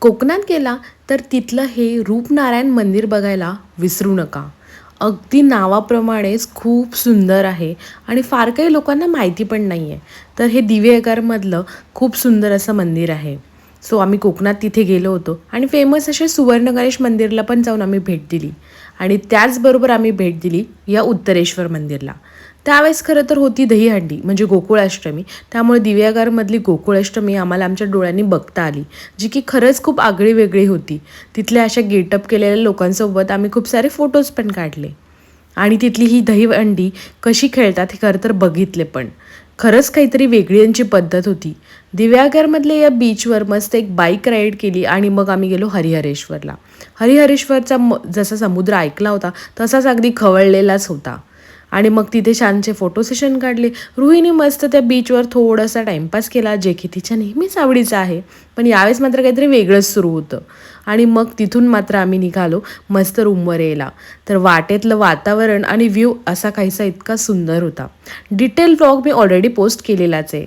कोकणात गेला तर तिथलं हे रूपनारायण मंदिर बघायला विसरू नका. अगदी नावाप्रमाणेच खूप सुंदर आहे आणि फार काही लोकांना माहिती पण नाही आहे. तर हे दिवेआगारमधलं खूप सुंदर असं मंदिर आहे. सो आम्ही कोकणात तिथे गेलो होतो आणि फेमस असे सुवर्ण गणेश मंदिरला पण जाऊन आम्ही भेट दिली आणि त्याचबरोबर आम्ही भेट दिली या उत्तरेश्वर मंदिरला. त्यावेळेस खरं तर होती दहीहंडी म्हणजे गोकुळाष्टमी. त्यामुळे दिवेआगारमधली गोकुळाष्टमी आम्हाला आमच्या डोळ्यांनी बघता आली, जी की खरंच खूप आगळी वेगळी होती. तिथल्या अशा गेटअप केलेल्या लोकांसोबत आम्ही खूप सारे फोटोज पण काढले आणि तिथली ही दहीहंडी कशी खेळतात हे खरं तर बघितले पण. खरंच काहीतरी वेगळी यांची पद्धत होती. दिव्यागरमधल्या या बीचवर मस्त एक बाईक राईड केली आणि मग आम्ही गेलो हरिहरेश्वरला. हरिहरेश्वरचा जसा समुद्र ऐकला होता तसाच अगदी खवळलेलाच होता आणि मग तिथे छानसे फोटो सेशन काढले. रुहीने मस्त त्या बीचवर थोडासा टाईमपास केला, जे की तिच्या नेहमीच आवडीचं आहे. पण यावेळेस मात्र काहीतरी वेगळंच सुरू होतं आणि मग तिथून मात्र आम्ही निघालो मस्त रूमवर यायला. तर वाटेतलं वातावरण आणि व्ह्यू असा काहीसा इतका सुंदर होता. डिटेल व्लॉग मी ऑलरेडी पोस्ट केलेलाच आहे.